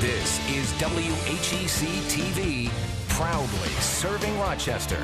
This is WHEC TV, proudly serving Rochester.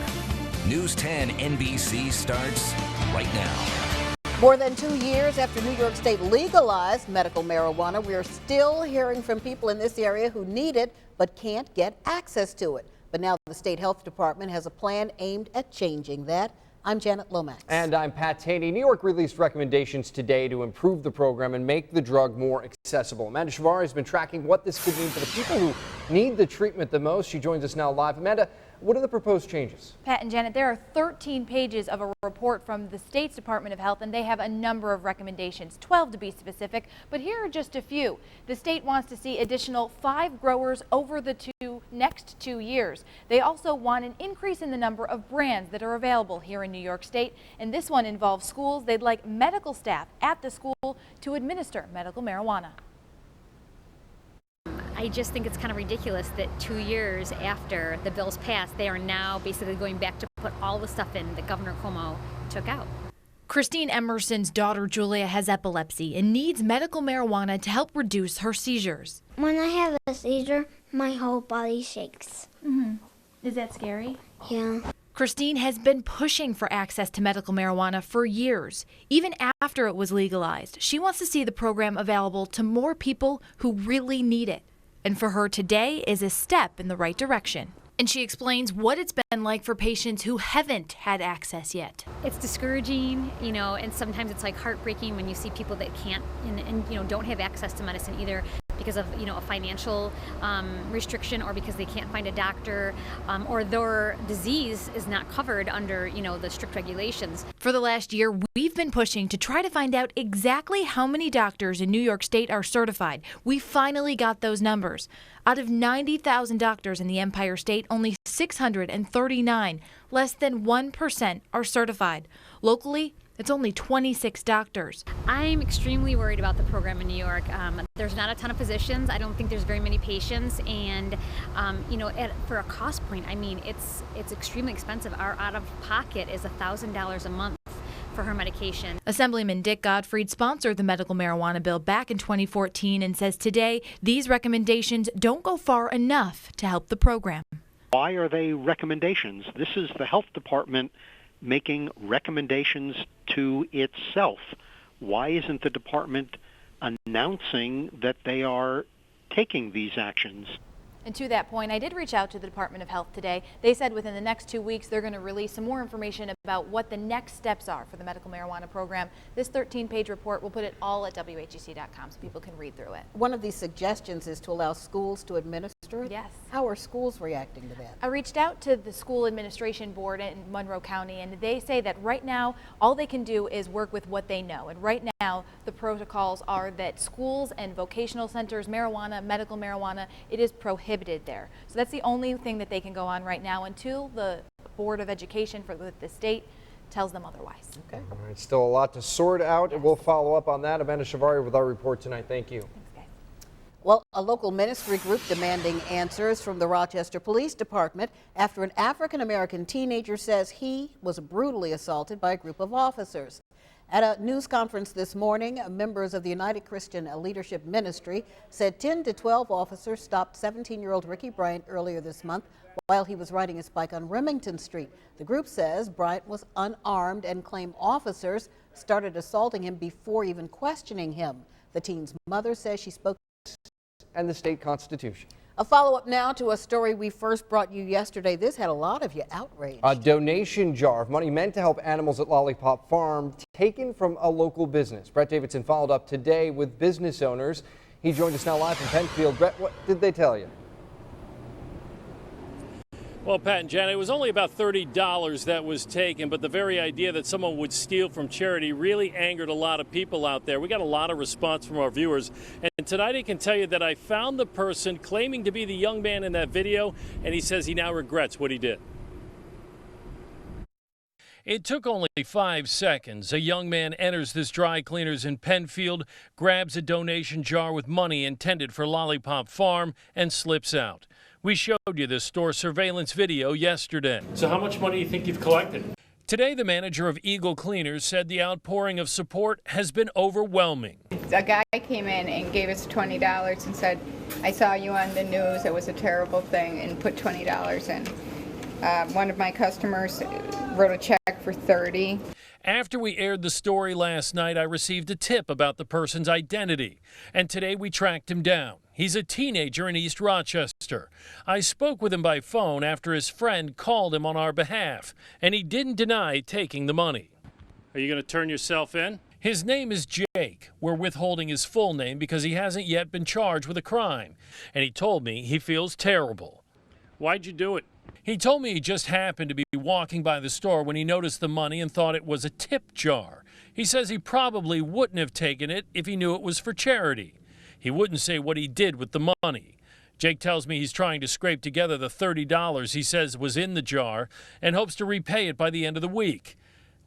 News 10 NBC starts right now. More than 2 years after New York State legalized medical marijuana, we're still hearing from people in this area who need it but can't get access to it. But now the state health department has a plan aimed at changing that. I'm Janet Lomax. And I'm Pat Taney. New York released recommendations today to improve the program and make the drug more accessible. Amanda Shavari has been tracking what this could mean for the people who need the treatment the most. She joins us now live. Amanda, what are the proposed changes? Pat and Janet, there are 13 pages of a report from the state's Department of Health, and they have a number of recommendations, 12 to be specific, but here are just a few. The state wants to see additional 5 growers over the next 2 years. They also want an increase in the number of brands that are available here in New York State, and this one involves schools. They'd like medical staff at the school to administer medical marijuana. I just think it's kind of ridiculous that 2 years after the bill's passed, they are now basically going back to put all the stuff in that Governor Cuomo took out. Christine Emerson's daughter Julia has epilepsy and needs medical marijuana to help reduce her seizures. When I have a seizure, my whole body shakes. Is that scary? Yeah. Christine has been pushing for access to medical marijuana for years. Even after it was legalized, she wants to see the program available to more people who really need it. And for her, today is a step in the right direction. And she explains what it's been like for patients who haven't had access yet. It's discouraging, and sometimes it's like heartbreaking when you see people that can't and don't have access to medicine either because of a financial restriction or because they can't find a doctor or their disease is not covered under the strict regulations. For the last year, we've been pushing to try to find out exactly how many doctors in New York State are certified. We finally got those numbers. Out of 90,000 doctors in the Empire State, only 639, less than 1%, are certified. Locally, it's only 26 doctors. I'm extremely worried about the program in New York. There's not a ton of physicians. I don't think there's very many patients, and for a cost point, it's extremely expensive. Our out-of-pocket is $1,000 a month for her medication. Assemblyman Dick Gottfried sponsored the medical marijuana bill back in 2014 and says today these recommendations don't go far enough to help the program. Why are they recommendations? This is the health department making recommendations to itself. Why isn't the department announcing that they are taking these actions? And to that point, I did reach out to the Department of Health today. They said within the next 2 weeks, they're going to release some more information about what the next steps are for the medical marijuana program. This 13-page report, we'll put it all at WHEC.com so people can read through it. One of these suggestions is to allow schools to administer it. Yes. How are schools reacting to that? I reached out to the school administration board in Monroe County, and they say that right now, all they can do is work with what they know. And right now, the protocols are that schools and vocational centers, marijuana, medical marijuana, it is prohibited there. So that's the only thing that they can go on right now until the Board of Education for the state tells them otherwise. Okay. All right, still a lot to sort out, and we'll follow up on that. Amanda Shavari with our report tonight. Thank you. Thanks, guys. Well, a local ministry group demanding answers from the Rochester Police Department after an African-American teenager says he was brutally assaulted by a group of officers. At a news conference this morning, members of the United Christian Leadership Ministry said 10 to 12 officers stopped 17-year-old Ricky Bryant earlier this month while he was riding his bike on Remington Street. The group says Bryant was unarmed and claim officers started assaulting him before even questioning him. The teen's mother says she spoke and the state constitution. A follow-up now to a story we first brought you yesterday. This had a lot of you outraged. A donation jar of money meant to help animals at Lollipop Farm taken from a local business. Brett Davidson followed up today with business owners. He joins us now live from Penfield. Brett, what did they tell you? Well, Pat and Janet, it was only about $30 that was taken, but the very idea that someone would steal from charity really angered a lot of people out there. We got a lot of response from our viewers. And tonight I can tell you that I found the person claiming to be the young man in that video, and he says he now regrets what he did. It took only 5 seconds. A young man enters this dry cleaners in Penfield, grabs a donation jar with money intended for Lollipop Farm, and slips out. We showed you this store surveillance video yesterday. So how much money do you think you've collected? Today, the manager of Eagle Cleaners said the outpouring of support has been overwhelming. A guy came in and gave us $20 and said, I saw you on the news, it was a terrible thing, and put $20 in. One of my customers wrote a check for $30. After we aired the story last night, I received a tip about the person's identity, and today we tracked him down. He's a teenager in East Rochester. I spoke with him by phone after his friend called him on our behalf, and he didn't deny taking the money. Are you going to turn yourself in? His name is Jake. We're withholding his full name because he hasn't yet been charged with a crime, and he told me he feels terrible. Why'd you do it? He told me he just happened to be walking by the store when he noticed the money and thought it was a tip jar. He says he probably wouldn't have taken it if he knew it was for charity. He wouldn't say what he did with the money. Jake tells me he's trying to scrape together the $30 he says was in the jar and hopes to repay it by the end of the week.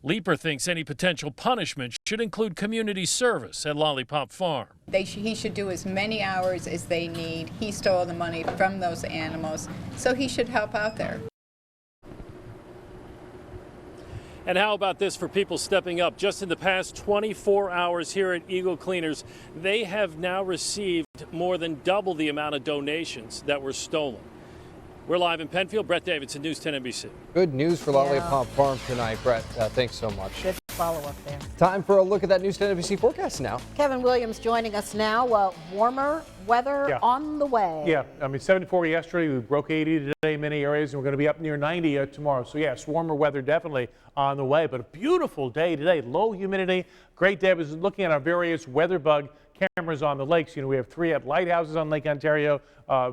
Leeper thinks any potential punishment should include community service at Lollipop Farm. He should do as many hours as they need. He stole the money from those animals, so he should help out there. And how about this for people stepping up? Just in the past 24 hours here at Eagle Cleaners, they have now received more than double the amount of donations that were stolen. We're live in Penfield. Brett Davidson, News 10 NBC. Good news for Lollipop Farm tonight, Brett. Thanks so much. Good follow-up there. Time for a look at that News 10 NBC forecast now. Kevin Williams joining us now. Warmer weather on the way. Yeah, I mean 74 yesterday. We broke 80 today in many areas, and we're going to be up near 90 tomorrow. So yes, warmer weather definitely on the way. But a beautiful day today. Low humidity. Great day. I was looking at our various weather bug cameras on the lakes. You know, we have 3 at lighthouses on Lake Ontario,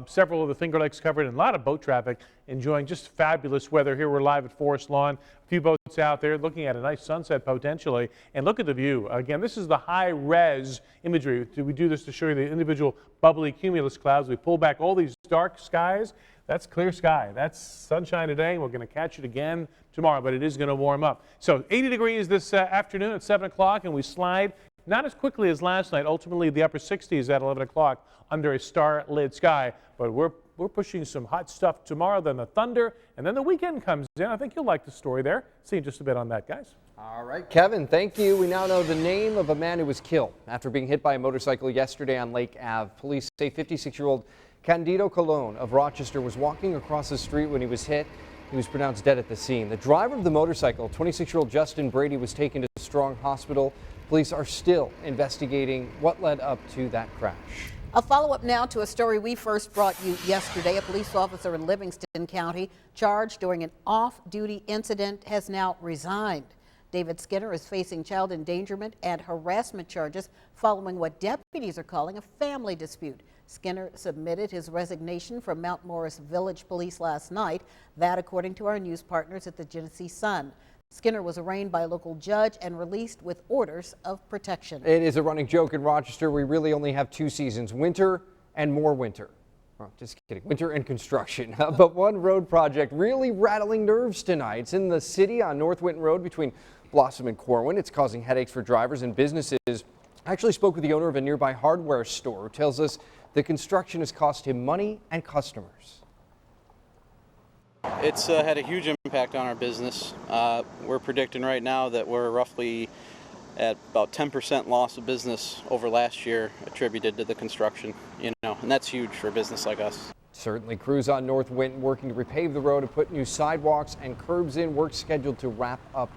several of the Finger Lakes covered, and a lot of boat traffic enjoying just fabulous weather. Here we're live at Forest Lawn. A few boats out there looking at a nice sunset potentially. And look at the view. Again, this is the high-res imagery. We do this to show you the individual bubbly cumulus clouds. We pull back all these dark skies. That's clear sky. That's sunshine today. We're going to catch it again tomorrow, but it is going to warm up. So 80 degrees this afternoon at 7 o'clock, and we slide not as quickly as last night. Ultimately, the upper 60s at 11 o'clock under a star-lit sky. But we're pushing some hot stuff tomorrow, then the thunder, and then the weekend comes in. I think you'll like the story there. See you in just a bit on that, guys. All right, Kevin, thank you. We now know the name of a man who was killed after being hit by a motorcycle yesterday on Lake Ave. Police say 56-year-old Candido Colon of Rochester was walking across the street when he was hit. He was pronounced dead at the scene. The driver of the motorcycle, 26-year-old Justin Brady, was taken to Strong Hospital. Police are still investigating what led up to that crash. A follow-up now to a story we first brought you yesterday. A police officer in Livingston County charged during an off-duty incident has now resigned. David Skinner is facing child endangerment and harassment charges following what deputies are calling a family dispute. Skinner submitted his resignation from Mount Morris Village Police last night. That, according to our news partners at the Genesee Sun. Skinner was arraigned by a local judge and released with orders of protection. It is a running joke in Rochester. We really only have 2 seasons, winter and more winter. Oh, just kidding, winter and construction. But one road project really rattling nerves tonight. It's in the city on North Winton Road between Blossom and Corwin. It's causing headaches for drivers and businesses. I actually spoke with the owner of a nearby hardware store who tells us the construction has cost him money and customers. It's had a huge impact on our business. We're predicting right now that we're roughly at about 10% loss of business over last year attributed to the construction, and that's huge for a business like us. Certainly, crews on North Winton working to repave the road and put new sidewalks and curbs in. Work scheduled to wrap up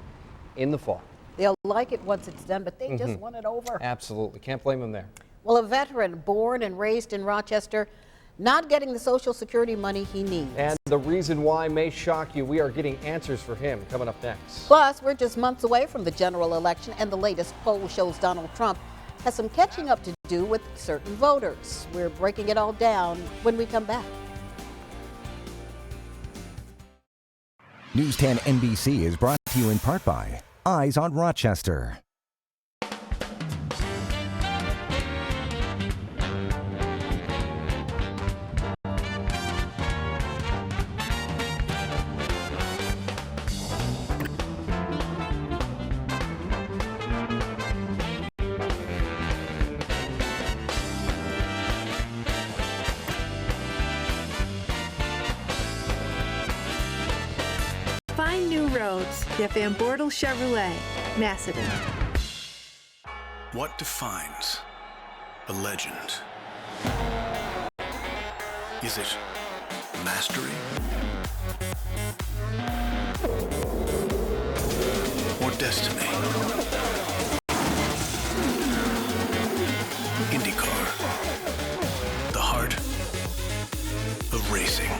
in the fall. They'll like it once it's done, but they just want it over. Absolutely. Can't blame them there. Well, a veteran born and raised in Rochester not getting the Social Security money he needs. And the reason why may shock you. We are getting answers for him coming up next. Plus, we're just months away from the general election, and the latest poll shows Donald Trump has some catching up to do with certain voters. We're breaking it all down when we come back. News 10 NBC is brought to you in part by Eyes on Rochester. Find new roads. Get Van Bortle Chevrolet, Macedon. What defines a legend? Is it mastery? Or destiny? IndyCar, the heart of racing.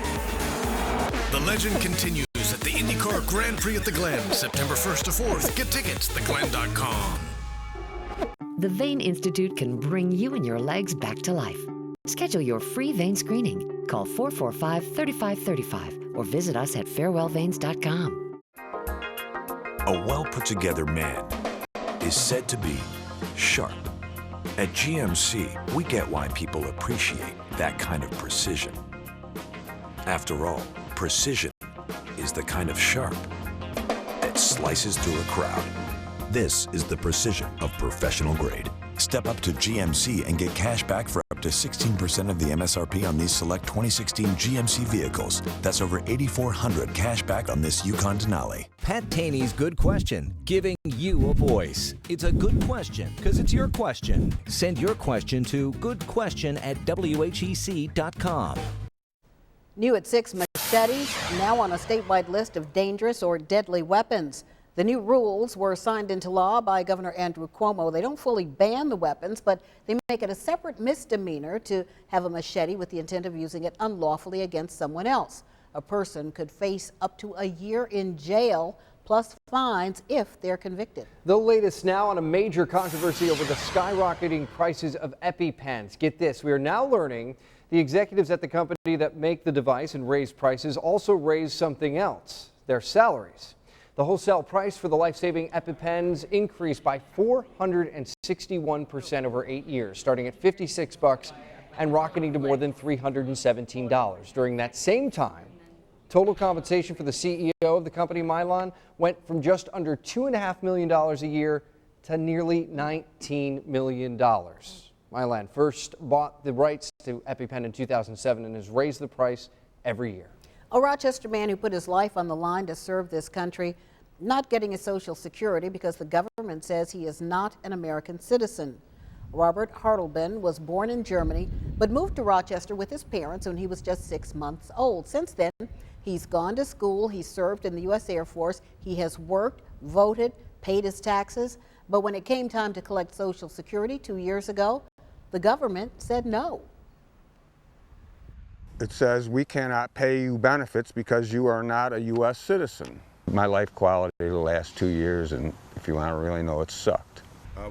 The legend continues at the IndyCar Grand Prix at the Glen, September 1st to 4th. Get tickets, theglen.com. The Vein Institute can bring you and your legs back to life. Schedule your free vein screening. Call 445-3535 or visit us at farewellveins.com. A well-put-together man is said to be sharp. At GMC, we get why people appreciate that kind of precision. After all, precision is the kind of sharp that slices through a crowd. This is the precision of professional grade. Step up to GMC and get cash back for up to 16% of the MSRP on these select 2016 GMC vehicles. That's over $8,400 cash back on this Yukon Denali. Pat Taney's Good Question, giving you a voice. It's a good question because it's your question. Send your question to goodquestion@whec.com. New at 6, machetes now on a statewide list of dangerous or deadly weapons. The new rules were signed into law by Governor Andrew Cuomo. They don't fully ban the weapons, but they make it a separate misdemeanor to have a machete with the intent of using it unlawfully against someone else. A person could face up to a year in jail plus fines if they're convicted. The latest now on a major controversy over the skyrocketing prices of EpiPens. Get this, we are now learning the executives at the company that make the device and raise prices also raise something else, their salaries. The wholesale price for the life-saving EpiPens increased by 461% over 8 years, starting at $56 and rocketing to more than $317. During that same time, total compensation for the CEO of the company, Mylan, went from just under $2.5 million a year to nearly $19 million. Mylan first bought the rights to EpiPen in 2007 and has raised the price every year. A Rochester man who put his life on the line to serve this country, not getting his Social Security because the government says he is not an American citizen. Robert Hartleben was born in Germany, but moved to Rochester with his parents when he was just 6 months old. Since then, he's gone to school, he served in the U.S. Air Force, he has worked, voted, paid his taxes, but when it came time to collect Social Security 2 years ago, the government said no. It says we cannot pay you benefits because you are not a U.S. citizen. My life quality the last 2 years, and if you want to really know, it sucked.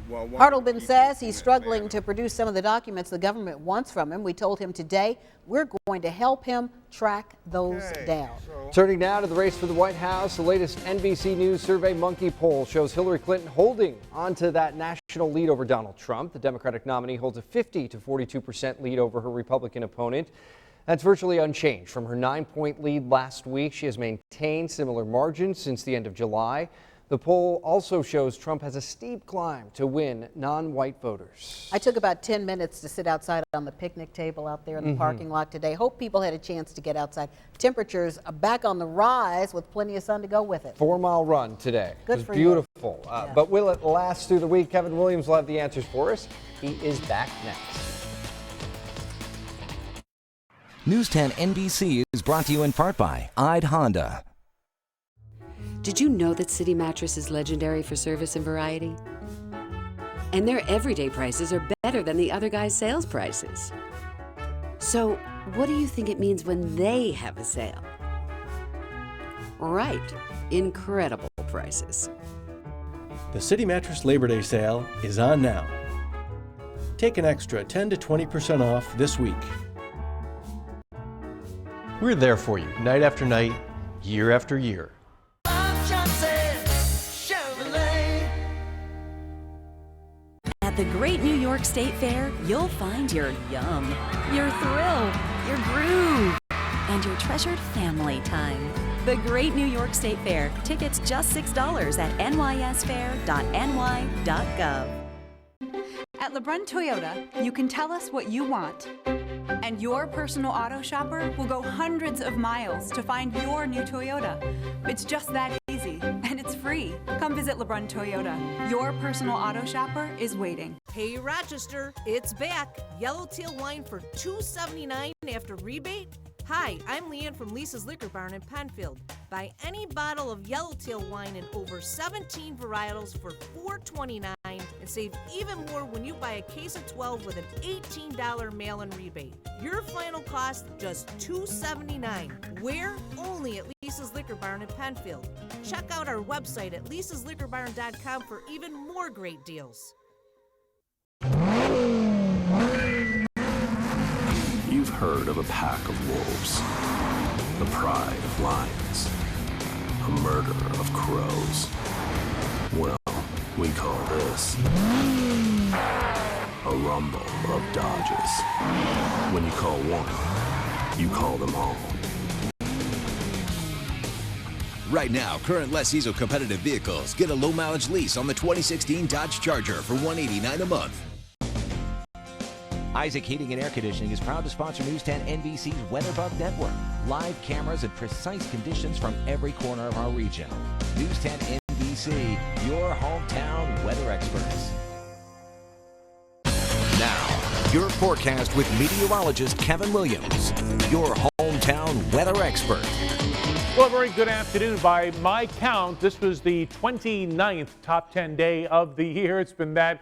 Hartleben says he's struggling to produce some of the documents the government wants from him. We told him today we're going to help him track those down. Turning now to the race for the White House, the latest NBC News Survey Monkey poll shows Hillary Clinton holding onto that national lead over Donald Trump. The Democratic nominee holds a 50 to 42% lead over her Republican opponent. That's virtually unchanged from her 9-point lead last week. She has maintained similar margins since the end of July. The poll also shows Trump has a steep climb to win non-white voters. I took about 10 minutes to sit outside on the picnic table out there in the parking lot today. Hope people had a chance to get outside. Temperatures are back on the rise with plenty of sun to go with it. 4-mile run today. Good It was for beautiful. you. Yeah. But will it last through the week? Kevin Williams will have the answers for us. He is back next. News 10 NBC is brought to you in part by Ide Honda. Did you know that City Mattress is legendary for service and variety? And their everyday prices are better than the other guys' sales prices. So, what do you think it means when they have a sale? Right, incredible prices. The City Mattress Labor Day sale is on now. Take an extra 10 to 20% off this week. We're there for you, night after night, year after year. At the Great New York State Fair, you'll find your yum, your thrill, your groove, and your treasured family time. The Great New York State Fair. Tickets just $6 at nysfair.ny.gov. At LeBrun Toyota, you can tell us what you want, and your personal auto shopper will go hundreds of miles to find your new Toyota. It's just that easy. free. Come visit LeBrun Toyota. Your personal auto shopper is waiting. Hey Rochester, it's back. Yellowtail wine for $2.79 after rebate. Hi, I'm Leanne from Lisa's Liquor Barn in Penfield. Buy any bottle of Yellowtail wine in over 17 varietals for $4.29 and save even more when you buy a case of 12 with an $18 mail-in rebate. Your final cost, just $2.79. Where? Only at Lisa's Liquor Barn in Penfield. Check out our website at lisasliquorbarn.com for even more great deals. You've heard of a pack of wolves, the pride of lions, a murder of crows. Well, we call this a rumble of Dodges. When you call one, you call them all. Right now, current lessees of competitive vehicles get a low-mileage lease on the 2016 Dodge Charger for $189 a month. Isaac Heating and Air Conditioning is proud to sponsor News 10 NBC's WeatherBug Network. Live cameras and precise conditions from every corner of our region. News 10 NBC, your hometown weather experts. Now, your forecast with meteorologist Kevin Williams, your hometown weather expert. Well, a very good afternoon. By my count, this was the 29th top 10 day of the year. It's been that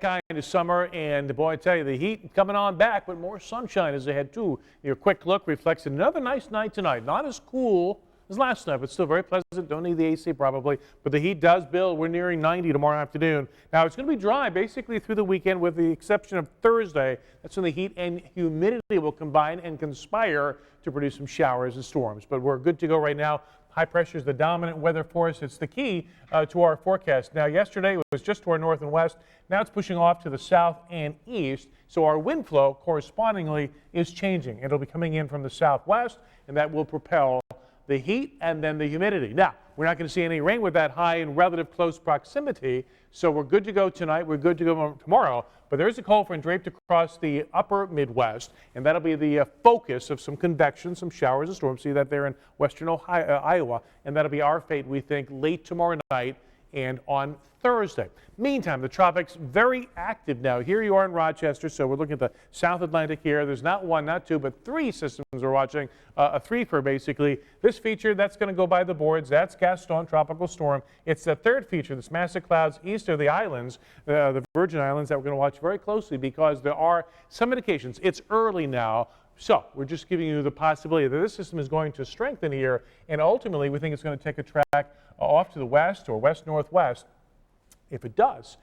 kind of summer, and boy, I tell you, the heat coming on back, but more sunshine is ahead too. Your quick look reflects another nice night tonight. Not as cool as last night, but still very pleasant. Don't need the AC probably, but the heat does build. We're nearing 90 tomorrow afternoon. Now, it's going to be dry basically through the weekend with the exception of Thursday. That's when the heat and humidity will combine and conspire to produce some showers and storms. But we're good to go right now. High pressure is the dominant weather force. It's the key to our forecast. Now, yesterday it was just to our north and west. Now it's pushing off to the south and east. So our wind flow correspondingly is changing. It'll be coming in from the southwest, and that will propel the heat and then the humidity. Now, we're not going to see any rain with that high in relative close proximity, so we're good to go tonight. We're good to go tomorrow, but there is a cold front draped across the upper Midwest, and that'll be the focus of some convection, some showers and storms. See that there in western Iowa, and that'll be our fate, we think, late tomorrow night and on Thursday. Meantime, the tropics very active now. Here you are in Rochester, so we're looking at the South Atlantic here. There's not one, not two, but three systems we're watching, a three-fer basically. This feature, that's going to go by the boards. That's Gaston Tropical Storm. It's the third feature, this massive clouds east of the islands, the Virgin Islands, that we're going to watch very closely because there are some indications. It's early now. So we're just giving you the possibility that this system is going to strengthen here, and ultimately we think it's going to take a track off to the west or west-northwest. If it does,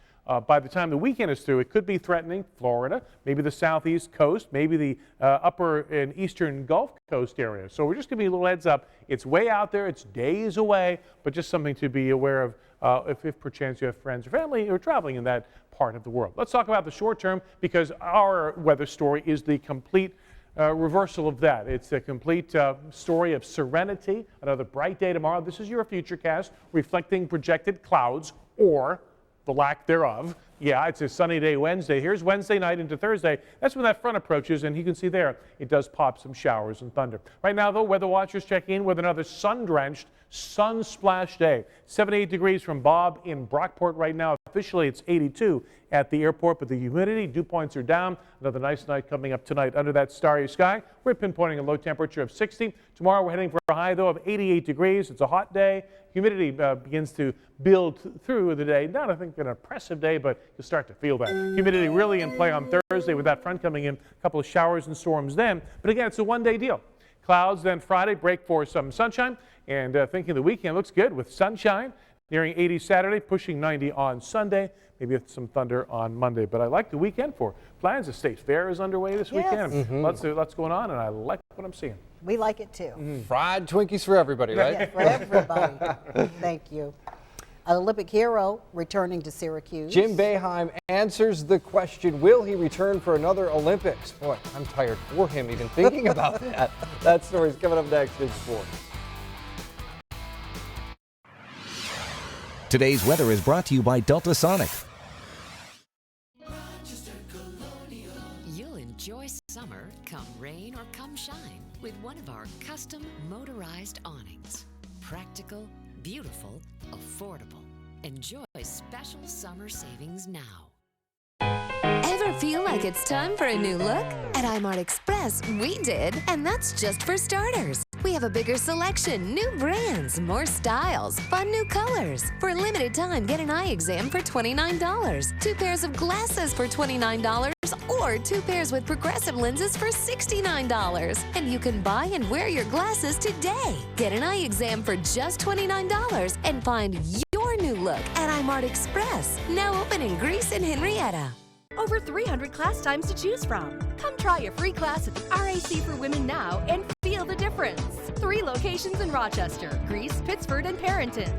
by the time the weekend is through, it could be threatening Florida, maybe the southeast coast, maybe the upper and eastern Gulf Coast area. So we're just giving you a little heads up. It's way out there. It's days away, but just something to be aware of if perchance you have friends or family who are traveling in that part of the world. Let's talk about the short term because our weather story is the complete reversal of that. It's a complete story of serenity. Another bright day tomorrow. This is your futurecast reflecting projected clouds or the lack thereof. Yeah, it's a sunny day Wednesday. Here's Wednesday night into Thursday. That's when that front approaches, and you can see there it does pop some showers and thunder. Right now, though, weather watchers check in with another sun-drenched, sun-splashed day. 78 degrees from Bob in Brockport right now. Officially, it's 82 at the airport, but the humidity, dew points are down. Another nice night coming up tonight under that starry sky. We're pinpointing a low temperature of 60. Tomorrow, we're heading for a high, though, of 88 degrees. It's a hot day. Humidity begins to build through the day. Not, I think, an oppressive day, but you'll start to feel that. Humidity really in play on Thursday with that front coming in. A couple of showers and storms then. But again, it's a one-day deal. Clouds then Friday break for some sunshine. And thinking the weekend looks good with sunshine. Nearing 80 Saturday, pushing 90 on Sunday. Maybe with some thunder on Monday. But I like the weekend for plans. The State Fair is underway this weekend. Lots going on, and I like what I'm seeing. We like it too. Fried Twinkies for everybody, right? Yeah, for everybody. Thank you. An Olympic hero returning to Syracuse. Jim Boeheim answers the question, will he return for another Olympics? Boy, I'm tired for him even thinking about that. That story's coming up next in sports. Today's weather is brought to you by Delta Sonic. You'll enjoy summer, come rain or come shine, with one of our custom motorized awnings. Practical, beautiful, affordable. Enjoy special summer savings now. Ever feel like it's time for a new look? At iMart Express, we did, and that's just for starters. We have a bigger selection, new brands, more styles, fun new colors. For a limited time, get an eye exam for $29, 2 pairs of glasses for $29, or 2 pairs with progressive lenses for $69. And you can buy and wear your glasses today. Get an eye exam for just $29 and find your new look at iMart Express, now open in Greece and Henrietta. Over 300 class times to choose from. Come try a free class at the RAC for Women now and feel the difference. 3 locations in Rochester, Greece, Pittsford, and Perrington.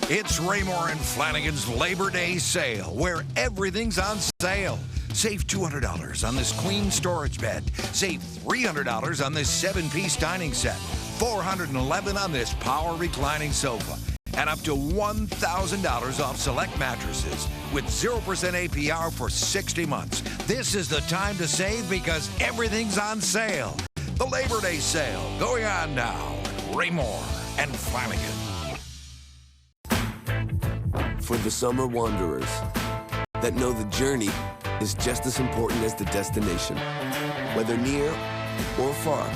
It's Raymore and Flanagan's Labor Day sale, where everything's on sale. Save $200 on this queen storage bed. Save $300 on this 7-piece dining set. $411 on this power reclining sofa. And up to $1,000 off select mattresses with 0% APR for 60 months. This is the time to save because everything's on sale. The Labor Day sale going on now. Raymore and Flanagan. For the summer wanderers that know the journey is just as important as the destination. Whether near or far,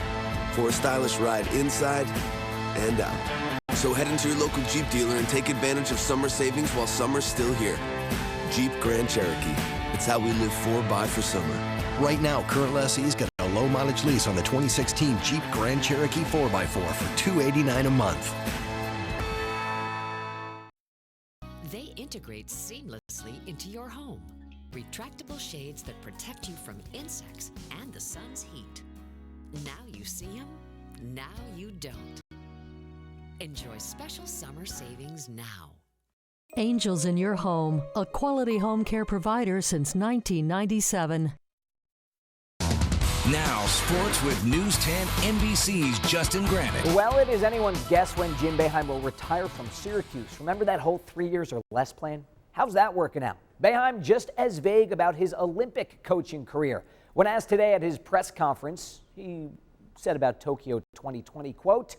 for a stylish ride inside and out. So head into your local Jeep dealer and take advantage of summer savings while summer's still here. Jeep Grand Cherokee. It's how we live 4x for summer. Right now, current lessees get a low mileage lease on the 2016 Jeep Grand Cherokee 4x4 for $289 a month. They integrate seamlessly into your home. Retractable shades that protect you from insects and the sun's heat. Now you see them, now you don't. Enjoy special summer savings now. Angels in Your Home, a quality home care provider since 1997. Now, sports with News 10 NBC's Justin Granite. Well, it is anyone's guess when Jim Boeheim will retire from Syracuse. Remember that whole 3 years or less plan? How's that working out? Boeheim just as vague about his Olympic coaching career. When asked today at his press conference, he said about Tokyo 2020, quote,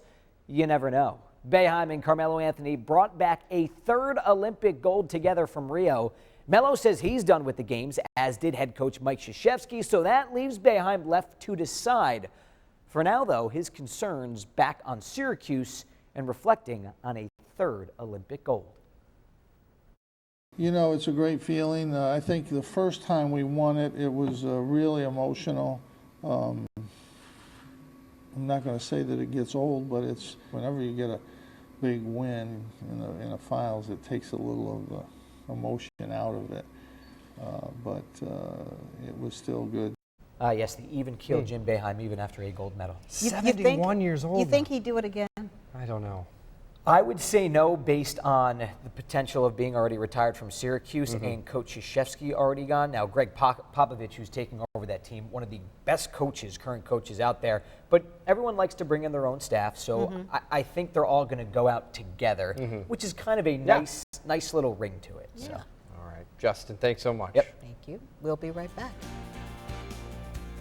"You never know." Boeheim and Carmelo Anthony brought back a 3rd Olympic gold together from Rio. Melo says he's done with the games, as did head coach Mike Krzyzewski, so that leaves Boeheim left to decide. For now, though, his concerns back on Syracuse and reflecting on a 3rd Olympic gold. You know, it's a great feeling. I think the first time we won it, it was really emotional. I'm not going to say that it gets old, but it's whenever you get a big win in a finals, it takes a little of the emotion out of it. But it was still good. Yes, the even killed Jim Boeheim even after a gold medal. 71 years old. You think he'd do it again? I don't know. I would say no, based on the potential of being already retired from Syracuse and Coach Krzyzewski already gone. Now, Greg Popovich, who's taking over that team, one of the best coaches, current coaches out there. But everyone likes to bring in their own staff, so I think they're all going to go out together, which is kind of a nice little ring to it. So. All right, Justin, thanks so much. Yep. Thank you. We'll be right back.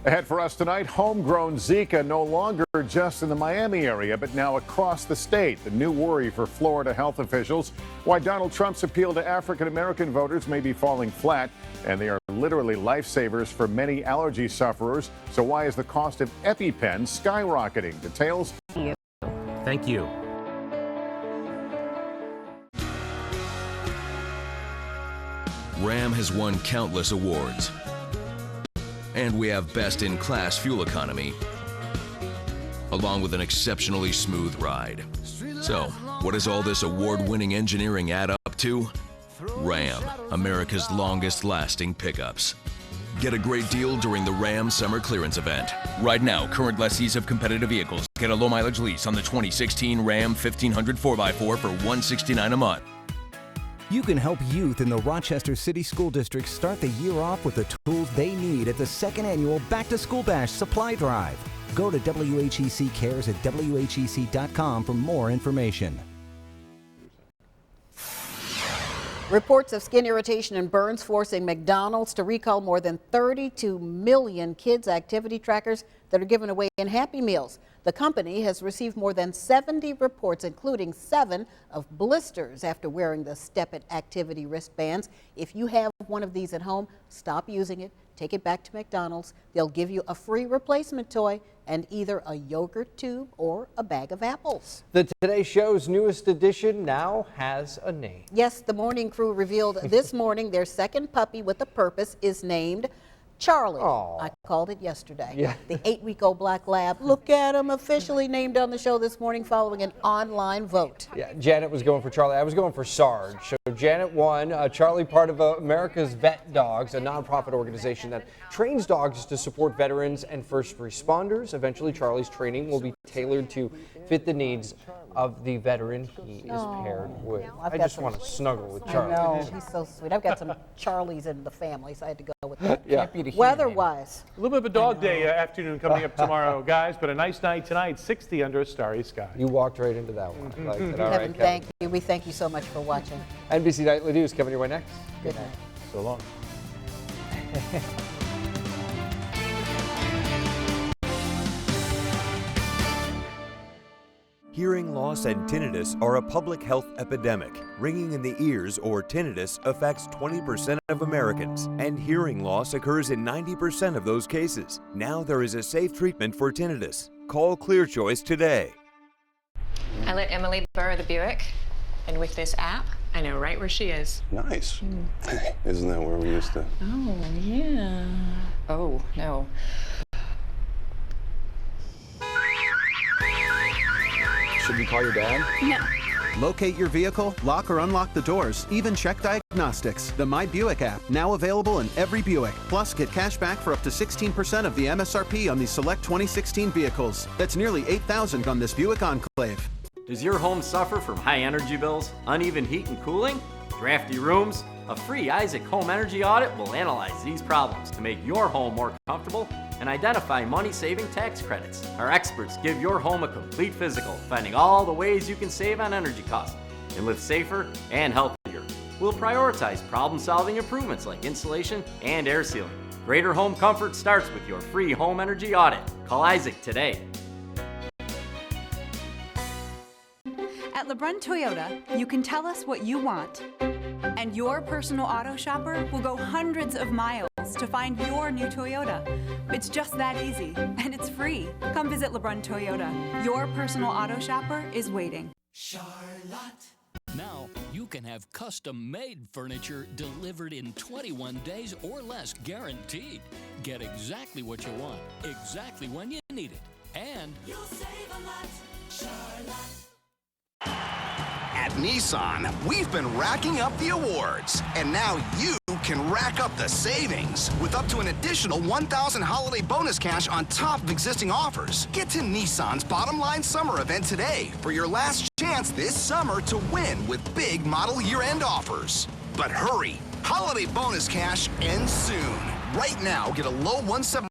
Ahead for us tonight, homegrown Zika no longer just in the Miami area, but now across the state. The new worry for Florida health officials, why Donald Trump's appeal to African-American voters may be falling flat, and they are literally lifesavers for many allergy sufferers. So why is the cost of EpiPen skyrocketing? Details. Thank you. Ram has won countless awards. And we have best-in-class fuel economy, along with an exceptionally smooth ride. So, what does all this award-winning engineering add up to? Ram, America's longest-lasting pickups. Get a great deal during the Ram Summer Clearance Event. Right now, current lessees of competitive vehicles get a low-mileage lease on the 2016 Ram 1500 4x4 for $169 a month. You can help youth in the Rochester City School District start the year off with the tools they need at the 2nd annual Back to School Bash Supply Drive. Go to WHEC Cares at WHEC.com for more information. Reports of skin irritation and burns forcing McDonald's to recall more than 32 million kids' activity trackers that are given away in Happy Meals. The company has received more than 70 reports, including 7 of blisters after wearing the Step It activity wristbands. If you have one of these at home, stop using it. Take it back to McDonald's. They'll give you a free replacement toy and either a yogurt tube or a bag of apples. The Today Show's newest edition now has a name. Yes, the morning crew revealed this morning their second puppy with a purpose is named Charlie. Aww. I called it yesterday. Yeah. The 8-week-old black lab. Look at him, officially named on the show this morning following an online vote. Yeah, Janet was going for Charlie. I was going for Sarge. So Janet won. Charlie, part of America's Vet Dogs, a nonprofit organization that trains dogs to support veterans and first responders. Eventually, Charlie's training will be tailored to fit the needs of the veteran he is paired with. I just want to snuggle with Charlie. I know, he's so sweet. I've got some Charlies in the family, so I had to go with that. Yeah. Weather-wise. A little bit of a dog day afternoon coming up tomorrow, guys, but a nice night tonight, 60 under a starry sky. You walked right into that one. I liked it. All right, Kevin, thank you. We thank you so much for watching. NBC Nightly News coming your way next. Good night. So long. Hearing loss and tinnitus are a public health epidemic. Ringing in the ears or tinnitus affects 20% of Americans, and hearing loss occurs in 90% of those cases. Now there is a safe treatment for tinnitus. Call ClearChoice today. I let Emily borrow the Buick, and with this app, I know right where she is. Nice. Isn't that where we used to? Oh, yeah. Oh, no. Should we call your dad? No. Locate your vehicle, lock or unlock the doors, even check diagnostics. The My Buick app, now available in every Buick. Plus, get cash back for up to 16% of the MSRP on these select 2016 vehicles. That's nearly $8,000 on this Buick Enclave. Does your home suffer from high energy bills, uneven heat and cooling, drafty rooms? A free Isaac Home Energy Audit will analyze these problems to make your home more comfortable and identify money-saving tax credits. Our experts give your home a complete physical, finding all the ways you can save on energy costs and live safer and healthier. We'll prioritize problem-solving improvements like insulation and air sealing. Greater home comfort starts with your free home energy audit. Call Isaac today. At LeBrun Toyota, you can tell us what you want, and your personal auto shopper will go hundreds of miles to find your new Toyota. It's just that easy, and it's free. Come visit LeBrun Toyota. Your personal auto shopper is waiting. Charlotte. Now, you can have custom-made furniture delivered in 21 days or less, guaranteed. Get exactly what you want, exactly when you need it. And you'll save a lot, Charlotte. At Nissan, we've been racking up the awards, and now you can rack up the savings with up to an additional $1,000 holiday bonus cash on top of existing offers. Get to Nissan's Bottom Line Summer event today for your last chance this summer to win with big model year-end offers. But hurry, holiday bonus cash ends soon. Right now, get a low 1/7